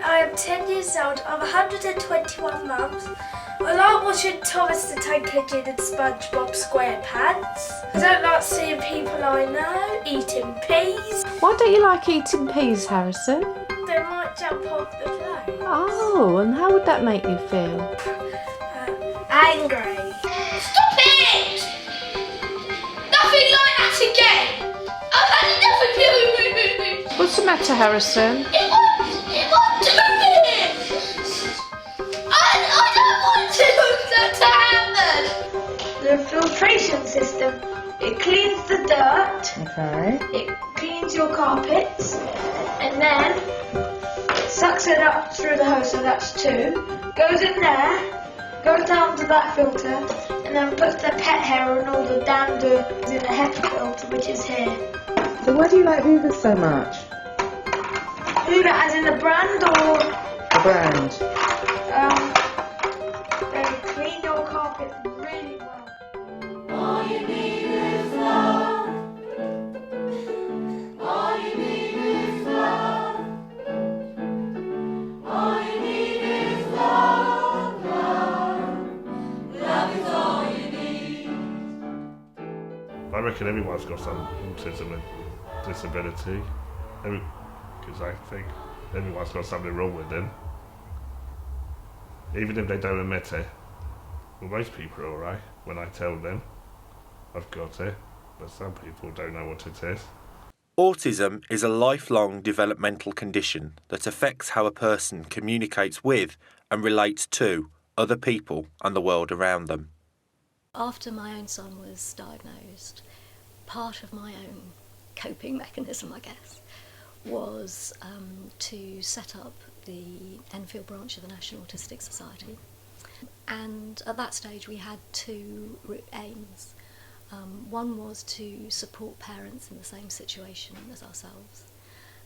I am 10 years old. I'm 121 months. I like watching Thomas the Tank Engine and SpongeBob SquarePants. I don't like seeing people I know eating peas. Why don't you like eating peas, Harrison? They might jump off the plane. Oh, and how would that make you feel? Angry. Stop it! Nothing like that again! I've had enough of you! What's the matter, Harrison? It won't do it! I don't want that to happen! The filtration system. It cleans the dirt. Okay. It cleans your carpets. And then sucks it up through the hose, so that's 2. Goes in there, goes down to that filter, and then puts the pet hair and all the dander in the HEPA filter, which is here. So why do you like Hoover so much? Hoover as in the brand or? The brand. They clean your carpet really well. All you need is love. All you need is love. All you need is love, love. Love is all you need. I reckon everyone's got some autism and disability. Because I think everyone's got something wrong with them. Even if they don't admit it. Well, most people are alright when I tell them I've got it, but some people don't know what it is. Autism is a lifelong developmental condition that affects how a person communicates with and relates to other people and the world around them. After my own son was diagnosed, part of my own coping mechanism, I guess, was to set up the Enfield branch of the National Autistic Society. And at that stage we had 2 aims. One was to support parents in the same situation as ourselves,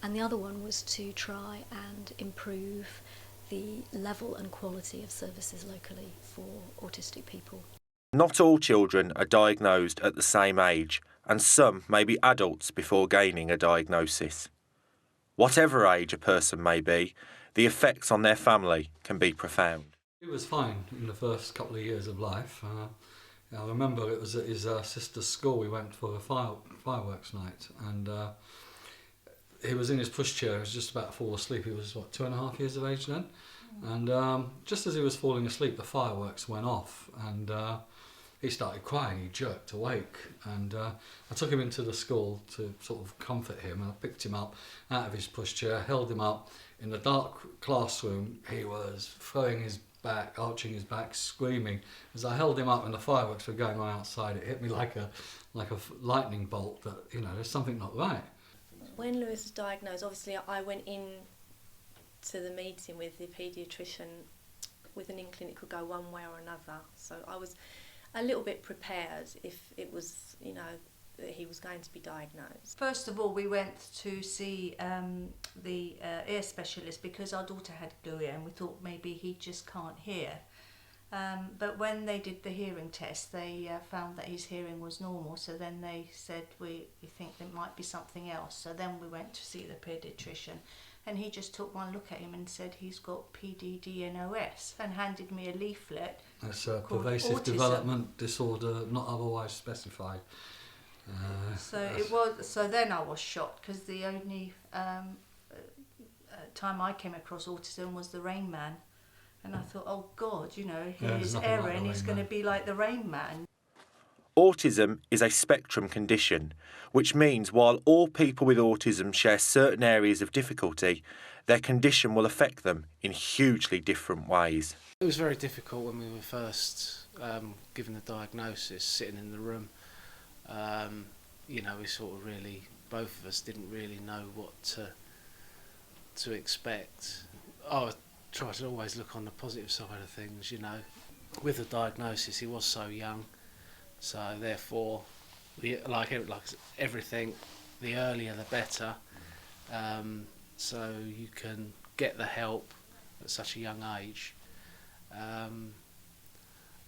and the other one was to try and improve the level and quality of services locally for autistic people. Not all children are diagnosed at the same age, and some may be adults before gaining a diagnosis. Whatever age a person may be, the effects on their family can be profound. He was fine in the first couple of years of life. I remember it was at his sister's school. We went for a fireworks night, and he was in his pushchair. He was just about to fall asleep. He was, 2.5 years of age then? And just as he was falling asleep, the fireworks went off, and he started crying. He jerked awake, and I took him into the school to sort of comfort him, and I picked him up out of his pushchair, held him up. In the dark classroom, he was throwing his back, arching his back, screaming. As I held him up and the fireworks were going on outside, it hit me like a lightning bolt that, there's something not right. When Lewis was diagnosed, obviously I went in to the meeting with the paediatrician with an inkling it could go one way or another. So I was a little bit prepared if it was, that he was going to be diagnosed. First of all, we went to see the ear specialist because our daughter had glue ear and we thought maybe he just can't hear. But when they did the hearing test, they found that his hearing was normal, so then they said, we think there might be something else. So then we went to see the paediatrician, and he just took one look at him and said he's got PDD-NOS and handed me a leaflet. That's a pervasive development disorder not otherwise specified. So then I was shocked because the only time I came across autism was the Rain Man, and I thought, oh God, he's Aaron, like he's going to be like the Rain Man. Autism is a spectrum condition, which means while all people with autism share certain areas of difficulty, their condition will affect them in hugely different ways. It was very difficult when we were first given the diagnosis, sitting in the room. We sort of really, both of us didn't really know what to expect. I tried to always look on the positive side of things, With the diagnosis, he was so young, so therefore, like everything, the earlier the better, so you can get the help at such a young age.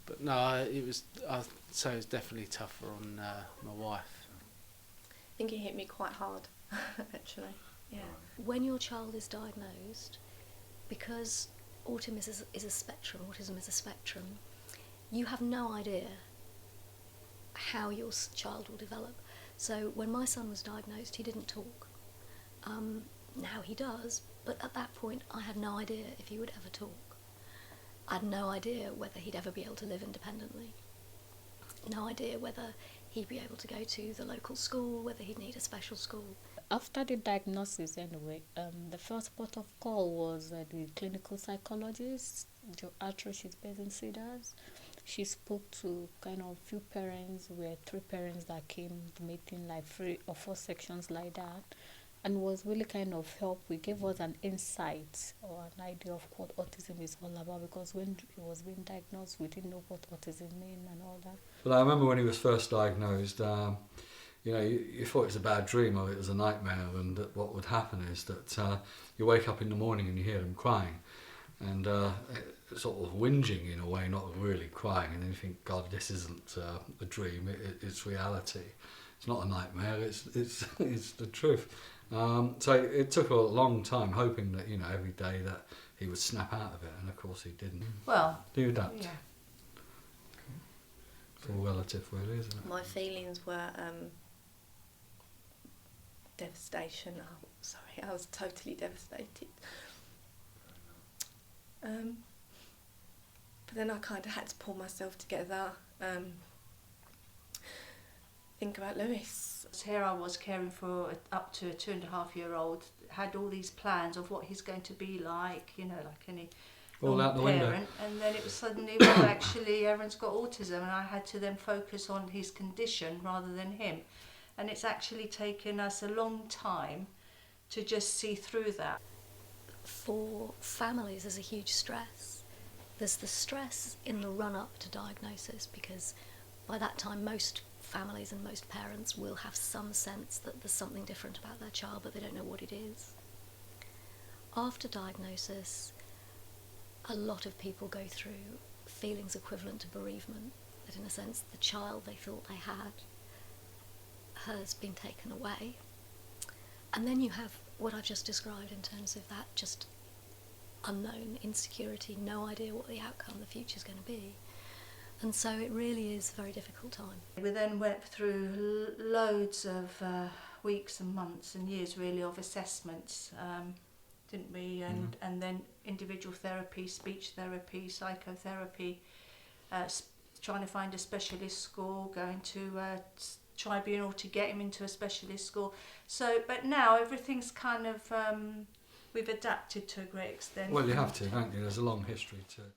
But no, I'd say it was definitely tougher on my wife. I think it hit me quite hard, actually. Yeah. When your child is diagnosed, because autism is a spectrum, you have no idea how your child will develop. So when my son was diagnosed, he didn't talk. Now he does, but at that point I had no idea if he would ever talk. I had no idea whether he'd ever be able to live independently. No idea whether he'd be able to go to the local school, whether he'd need a special school. After the diagnosis anyway, the first port of call was the clinical psychologist, she's based in Cedars. She spoke to kind of few parents, we had 3 parents that came to meeting, like 3 or 4 sections like that, and was really kind of helpful. It gave us an insight or an idea of what autism is all about, because when he was being diagnosed, we didn't know what autism meant and all that. But I remember when he was first diagnosed, you know, you thought it was a bad dream or it was a nightmare, and that what would happen is that you wake up in the morning and you hear him crying, and sort of whinging in a way, not really crying, and then you think, God, this isn't a dream, it's reality. It's not a nightmare, it's the truth. So it took a long time, hoping that, you know, every day that he would snap out of it, and of course he didn't. Well, do you adapt? Yeah. It's all relative, really, isn't it? My feelings were devastation. Oh, sorry, I was totally devastated. But then I kind of had to pull myself together, think about Lewis. Here I was caring for up to a 2.5-year-old, had all these plans of what he's going to be like, you know, like any all out the parent, window. and then it was suddenly, well, actually Aaron's got autism, and I had to then focus on his condition rather than him. And it's actually taken us a long time to just see through that. For families, there's a huge stress. There's the stress in the run-up to diagnosis, because by that time most families and most parents will have some sense that there's something different about their child, but they don't know what it is. After diagnosis, a lot of people go through feelings equivalent to bereavement, that in a sense the child they thought they had has been taken away. And then you have what I've just described in terms of that just unknown insecurity, no idea what the outcome, the future's going to be. And so it really is a very difficult time. We then went through loads of weeks and months and years really of assessments, didn't we? And then individual therapy, speech therapy, psychotherapy, trying to find a specialist school, going to tribunal to get him into a specialist school. So, but now everything's kind of, we've adapted to a great extent. Well, you have to, haven't you? There's a long history to it.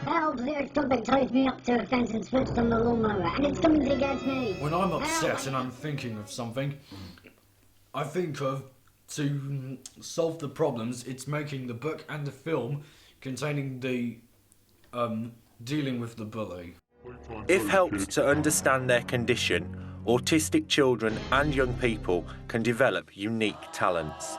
Help, there's something ties me up to a fence and switched on the lawnmower, and it's coming to get me. When I'm upset and I'm thinking of something, I think of, to solve the problems, it's making the book and the film containing the dealing with the bully. If helped to understand their condition, autistic children and young people can develop unique talents.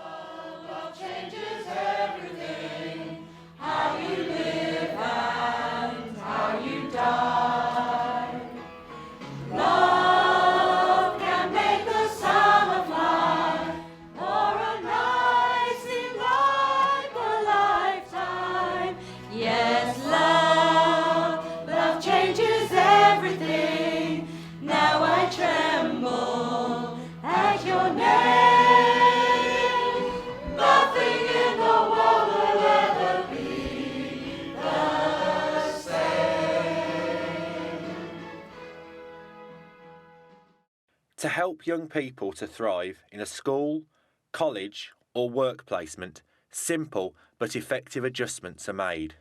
To help young people to thrive in a school, college or work placement, simple but effective adjustments are made.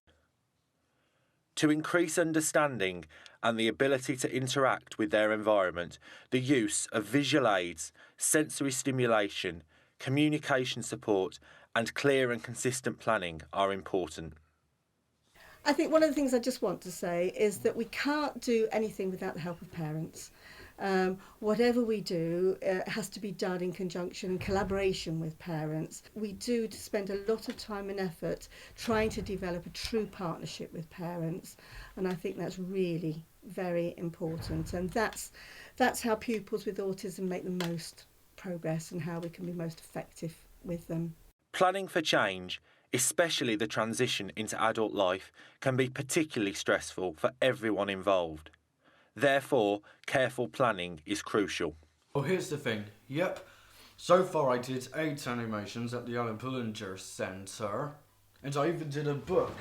To increase understanding and the ability to interact with their environment, the use of visual aids, sensory stimulation, communication support and clear and consistent planning are important. I think one of the things I just want to say is that we can't do anything without the help of parents. Whatever we do has to be done in conjunction and collaboration with parents. We do spend a lot of time and effort trying to develop a true partnership with parents, and I think that's really very important, and that's how pupils with autism make the most progress and how we can be most effective with them. Planning for change, especially the transition into adult life, can be particularly stressful for everyone involved. Therefore, careful planning is crucial. Well, here's the thing. Yep, so far I did 8 animations at the Alan Pullinger Centre, and I even did a book.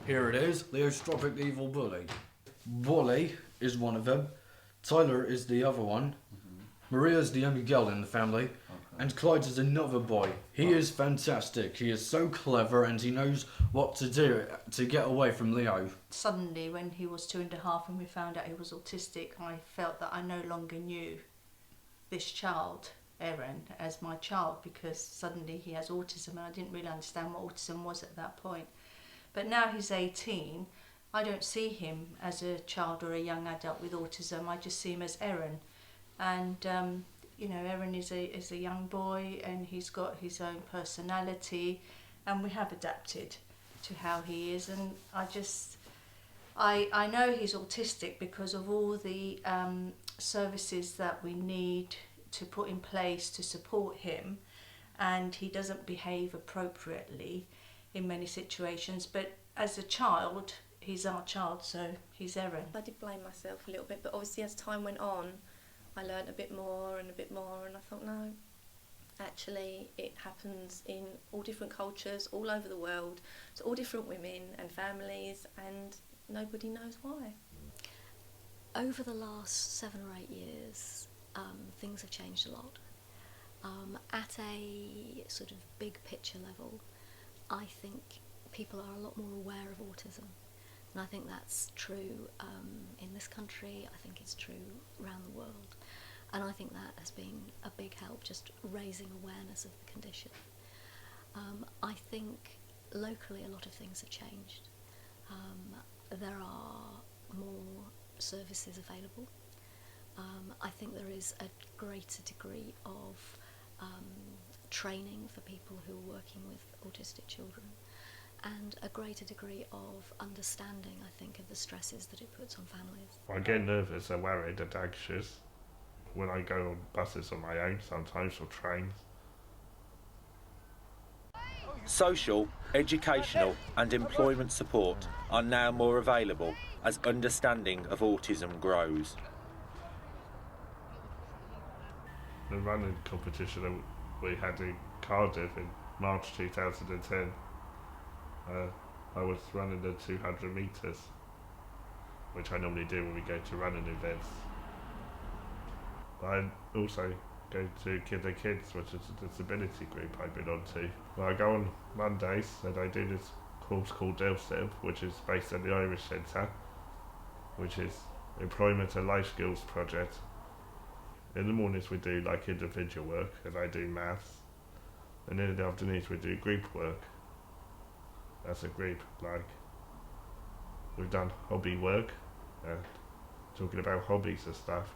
Here it is, the Eustropic Evil Bully. Wally is one of them, Tyler is the other one, Maria's the only girl in the family, and Clyde is another boy. He is fantastic. He is so clever and he knows what to do to get away from Leo. Suddenly, when he was 2.5 and we found out he was autistic, I felt that I no longer knew this child, Erin, as my child, because suddenly he has autism and I didn't really understand what autism was at that point. But now he's 18, I don't see him as a child or a young adult with autism. I just see him as Erin. And you know, Erin is a young boy and he's got his own personality, and we have adapted to how he is. And I know he's autistic because of all the services that we need to put in place to support him, and he doesn't behave appropriately in many situations. But as a child, he's our child, so he's Erin. I did blame myself a little bit, but obviously as time went on, I learnt a bit more, and I thought, no, actually it happens in all different cultures all over the world, to all different women and families, and nobody knows why. Over the last 7 or 8 years, things have changed a lot. At a sort of big picture level, I think people are a lot more aware of autism. And I think that's true in this country, I think it's true around the world. And I think that has been a big help, just raising awareness of the condition. I think locally a lot of things have changed. There are more services available. I think there is a greater degree of training for people who are working with autistic children, and a greater degree of understanding, I think, of the stresses that it puts on families. I get nervous and worried and anxious when I go on buses on my own sometimes, or trains. Social, educational and employment support are now more available as understanding of autism grows. The running competition that we had in Cardiff in March 2010, I was running the 200 metres, which I normally do when we go to running events. I also go to Kid the Kids, which is a disability group I belong to. I go on Mondays and I do this course called DELSIB, which is based at the Irish Centre, which is Employment and Life Skills Project. In the mornings we do like individual work, and I do maths, and in the afternoons we do group work. As a group, like we've done hobby work, talking about hobbies and stuff,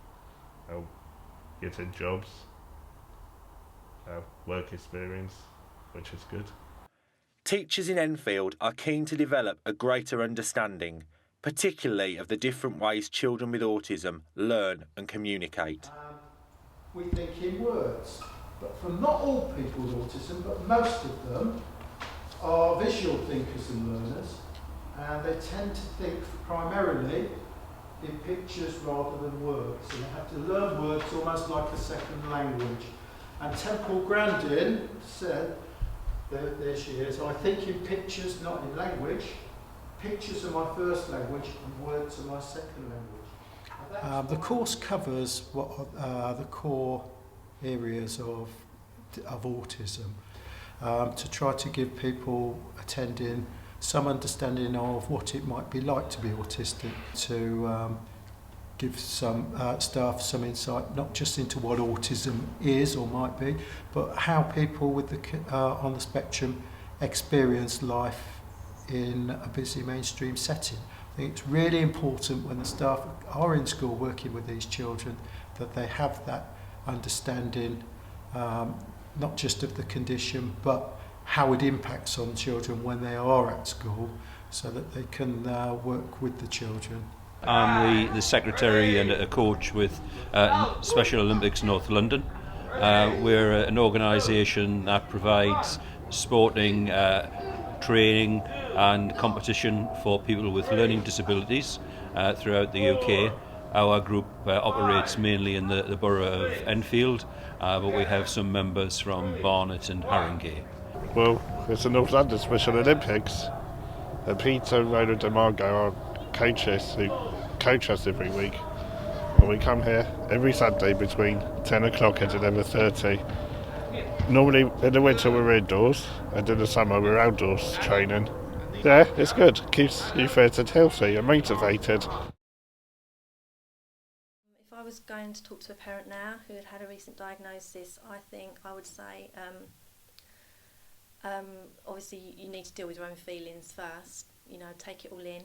getting jobs, work experience, which is good. Teachers in Enfield are keen to develop a greater understanding, particularly of the different ways children with autism learn and communicate. We think in words, but for not all people with autism, but most of them are visual thinkers and learners, and they tend to think primarily in pictures rather than words, and they have to learn words almost like a second language. And Temple Grandin said, there she is, I think in pictures, not in language. Pictures are my first language and words are my second language. The course covers what the core areas of autism, to try to give people attending some understanding of what it might be like to be autistic, to give some staff some insight not just into what autism is or might be, but how people with on the spectrum experience life in a busy mainstream setting. I think it's really important when the staff are in school working with these children that they have that understanding, not just of the condition, but how it impacts on children when they are at school, so that they can work with the children. I'm the secretary and a coach with Special Olympics North London. We're an organisation that provides sporting training and competition for people with learning disabilities throughout the UK. Our group operates mainly in the borough of Enfield, but we have some members from Barnet and Haringey. Well, it's the North London Special Olympics, and Peter and Rona DeMargo are coaches who coach us every week. And we come here every Sunday between 10 o'clock and 11:30. Normally in the winter we're indoors, and in the summer we're outdoors training. Yeah, it's good. Keeps you fit and healthy and motivated. If I was going to talk to a parent now who had had a recent diagnosis, I think I would say, obviously you need to deal with your own feelings first, you know, take it all in,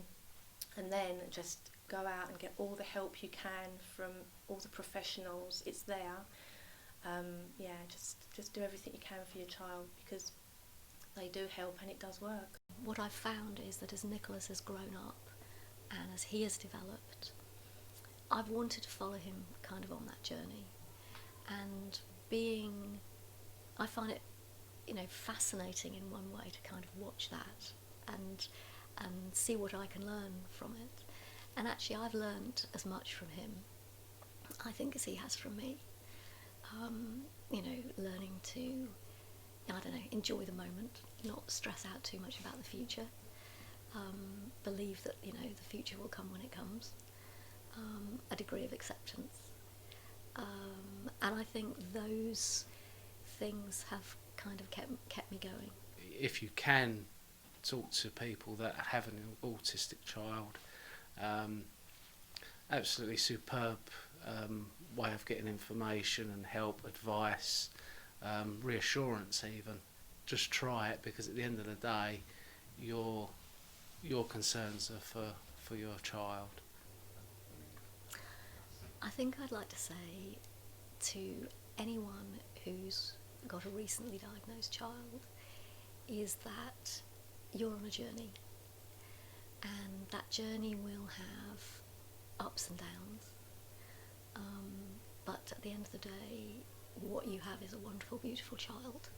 and then just go out and get all the help you can from all the professionals. It's there. Just do everything you can for your child, because they do help and it does work. What I've found is that as Nicholas has grown up and as he has developed, I've wanted to follow him kind of on that journey, and I find it, you know, fascinating in one way to kind of watch that and see what I can learn from it. And actually I've learned as much from him, I think, as he has from me. You know, learning to, I don't know, enjoy the moment, not stress out too much about the future, believe that, you know, the future will come when it comes, a degree of acceptance. And I think those things have kind of kept me going. If you can talk to people that have an autistic child, absolutely superb way of getting information and help, advice, reassurance even. Just try it, because at the end of the day your concerns are for your child. I think I'd like to say to anyone who's got a recently diagnosed child is that you're on a journey, and that journey will have ups and downs, but at the end of the day what you have is a wonderful, beautiful child.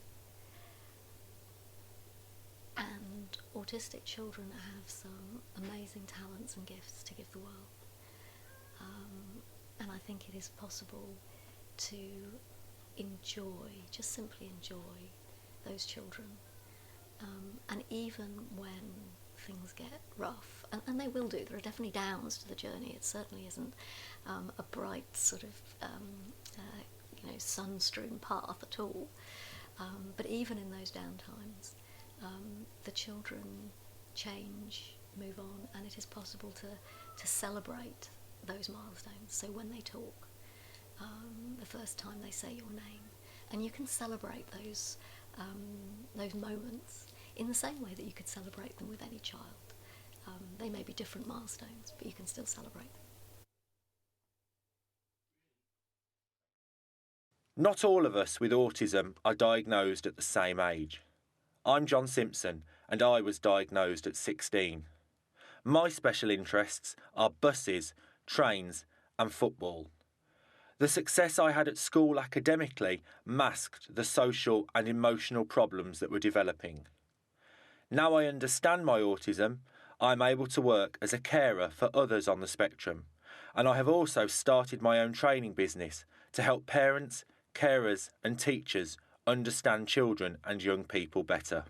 And autistic children have some amazing talents and gifts to give the world, and I think it is possible to enjoy, just simply enjoy those children, and even when things get rough, and they will do, there are definitely downs to the journey. It certainly isn't a bright sort of you know, sun-strewn path at all, but even in those down times, the children change, move on, and it is possible to celebrate those milestones. So when they talk, the first time they say your name, and you can celebrate those moments in the same way that you could celebrate them with any child. They may be different milestones, but you can still celebrate them. Not all of us with autism are diagnosed at the same age. I'm John Simpson, and I was diagnosed at 16. My special interests are buses, trains and football. The success I had at school academically masked the social and emotional problems that were developing. Now I understand my autism, I'm able to work as a carer for others on the spectrum, and I have also started my own training business to help parents, carers and teachers understand children and young people better.